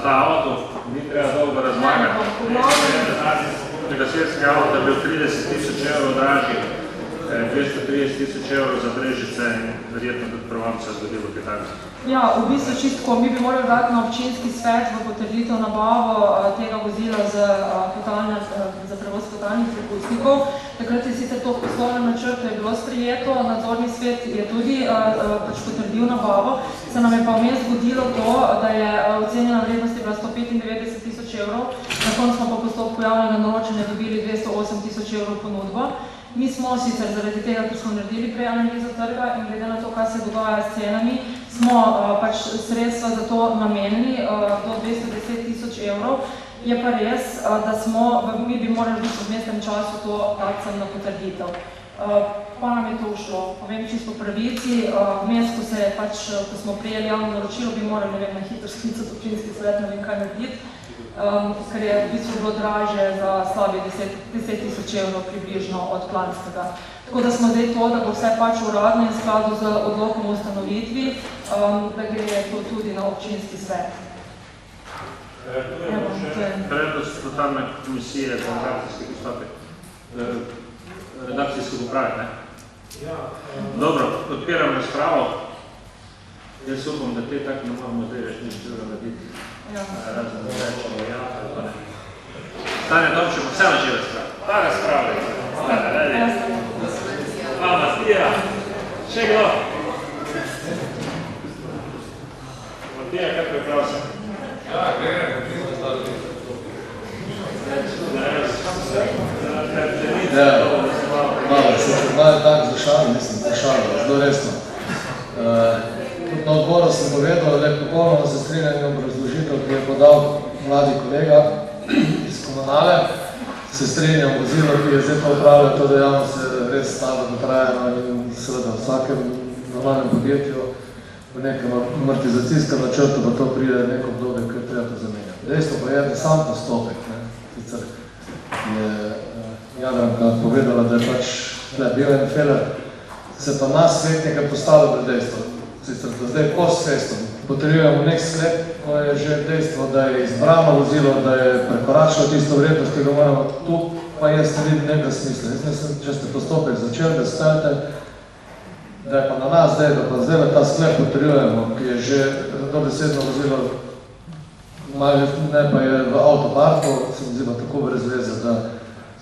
ta avto, ni treba dolgo razlagati. Gasilski avto je bil 30 000 evrov dražji, 230 000 evrov za Brežice in verjetno tudi prvom se je zgodilo kaj tako. Ja, v bistvu čistko, mi bi morali dati na občinski svet v potrditev nabavo tega vozila za prevoz potalnih prepustnikov. Takrat je sicer to v poslovnem načrtu je bilo sprejeto, nadzorni svet je tudi potrdil nabavo. Se nam je pa vmes zgodilo to, da je ocenjena vrednost bila 195 000 evrov, na koncu smo pa postopku javnega naročanja dobili 208 000 evrov ponudbo. Mi smo sicer zaradi tega, ker smo naredili prej analizo trga in glede na to, kaj se dogaja s cenami, smo pač sredstva za to namenili do 210 000 evrov. Je pa res, da mi bi morali biti v mestnem času to dati na potrditev. Pa nam je to ušlo, povem čisto po pravici, vmes, ko smo prijeli javno naročilo, bi morali na hitro sklicati občinski svet, ne vem kaj narediti, ker je v bistvu bilo draže za slabi 10 000 evrov približno od planskega. Tako da smo zdaj to, da bo vse pač uradno in skladu z odlokom o ustanovitvi, da gre to tudi na občinski svet. Predlog statutarne komisije za redakcijski postopek. Redakcijsko popraviti, ne? Dobro, odpiram razpravo. Jaz upam, da te tako ne moramo zdaj več nič drugo narediti. Razen da rečemo ja, ali pa ne. Stanje Tomčeva, vse na že razpravo. Ta razprava je. Hvala, Matija. Še kdo? Matija, kaj priprav se? Ja, gledaj, kako ti smo stali. Malo, se malo tako zašali, mislim, zašali, zelo resno. Na odboru sem povedal, da je popolnoma za strinjanje obrazložitev, ki je podal mladi kolega iz komunale. Se strinjam vozilo, ki je zdaj pa upravljal to dejavnost, se res stalo dotrajeno in seveda v vsakem normalnem podjetju v nekem amortizacijskem načrtu pa to pride neko obdobje, ki je treba to zamenjati. Dejstvo pa je, da sam postopek, sicer je Jadranka povedala, da je pač bil en feler, se pa nas svetnika postalo pred dejstvo. Sicer da zdaj post-festom potrjujemo nek sklep, ko je že dejstvo, da je izbrano vozilo, da je prekoračilo tisto vrednost, ki ga moramo tu, pa je stvari nekaj smisla. Jaz mislim, če ste postopek začeli, da stajate, da je pa na nas zdaj, da pa zdaj ta sklep potrjujemo, ki je že dobesedno vozilo, ne pa je v avtoparku, se mi zdi pa tako brez veze, da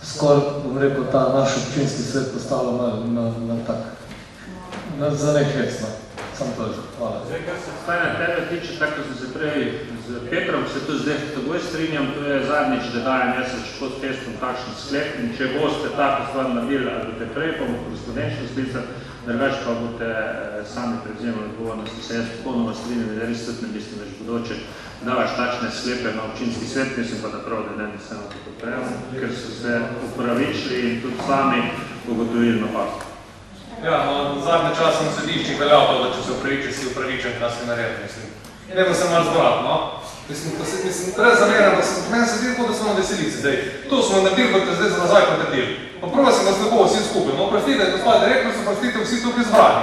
skoraj, bom rekel, ta naš občinski svet postalo na tak, za nek hec, Sam to je. Hvala. Zdaj, kar se stane tebe tiče, tako sem se prej z Petrom, se tu zdaj takoj strinjam, to je zadnjič, da dajem mesec pod testom takšen sklep in če boste tako stvar naredili, ali boste prej, pa bomo korespondenčno sklicali, drugače pa boste sami prevzemali odgovornost. Se jaz popolnoma strinjam, da res tudi ne mislim, da že bodoče davaš takšne sklepe na občinski svet, mislim pa, da prav, da ne se na to podpremo, ker so se upravičili in tudi sami ugotovili napako. Ja, no, zadnje čas sem sedišči veljal to, da če se upraviče, si upravičen, da si nared, mislim. Nemo se malo zbrat, no. Mislim, res zameram, da sem meni se zdi, da smo na veselici zdaj. To smo naredili, kot te zdaj za nazaj potrdili. Pa prvo sem vas lepo vsi skupaj, no, prostite, gospod direktor, so prostite vsi tukaj zbrani.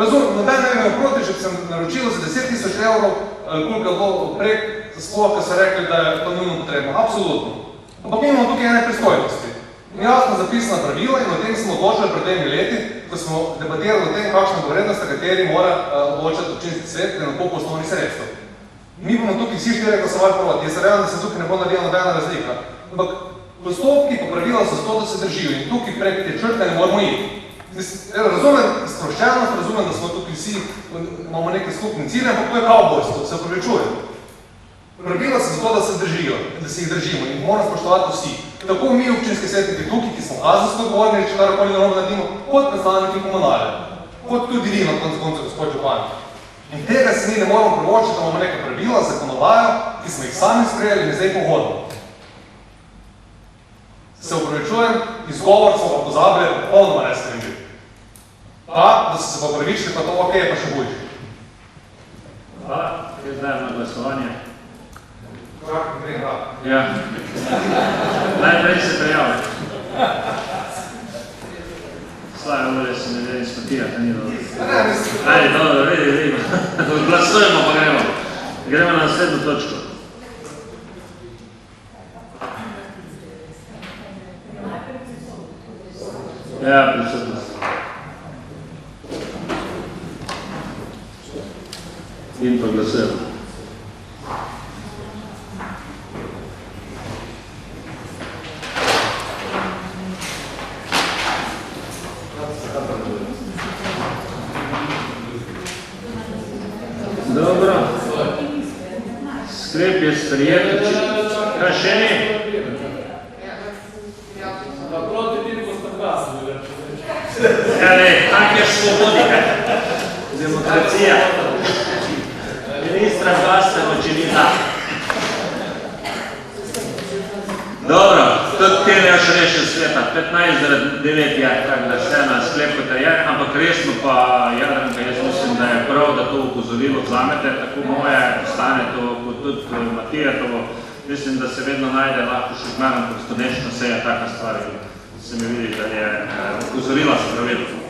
Razumem, noben ne imel proti, če sem naročil za 10 000 evrov, koliko je bilo prek, sploh, ko so rekli, da je to nujno potrebno. Absolutno. Ampak imamo tukaj ene pristojnosti. Jasno zapisana pravila in o tem smo odločili pred 2 leti, ko smo debatirali o tem, kakšna bo vrednost, na kateri mora odločati občinski svet in nakup osnovnih sredstev. Mi bomo tukaj vsi 4 glasovali proti. Jaz se verjamem, da se tukaj ne bo naredila nobena razlika. Ampak postopki pa pravila so zato, da se držijo in tukaj prek te črte ne moramo iti. Razumem sproščenost, razumem, da smo tukaj vsi, imamo neke skupne cilje, ampak to je kavbojstvo, se upravičujem. Pravila so zato, da se držijo, da se jih držimo in moramo spoštovati vsi. Tako mi občinski svetniki tukaj, ki smo kazensko odgovorni, če karkoli narobe naredimo, kot predstavniki komunale, kot tudi vi na koncu gospod župan. In tega se mi ne moramo privoščiti, da imamo neka pravila, zakonodajo, ki smo jih sami sprejeli in zdaj pohodno. Se upravičujem, izgovor smo pa pozabili, popolnoma ne strinjali. Pa, da so se pa pravičili, pa to ok, pa še boljši. Hvala, jaz dajem na glasovanje. Kako gre, da? Ja. Najprej se prijavlja. Slaja, ure se ne vedi spotira, da ni dobro. Ajde, dobro, vedi. Glasujemo pa gremo. Gremo na naslednjo točko. In pa glasujemo. Dobro. Sklep je sprejet. Kaj še ni? Tak je svobodnika. Demokracija. Ministra Gasta Močinina. Dobro, tudi te ne još rešil sveta. 15 zaradi 9 je, tako da vse na sklepete je, ampak resno pa, Jadranka, jaz mislim, da je prav, da to upozorilo vzamete, tako moje, ostane to, kot tudi Matijetovo. Mislim, da se vedno najde lahko še zmerom kot studenčna seja taka stvar. Se mi vidi, da je upozorila spravedljivo.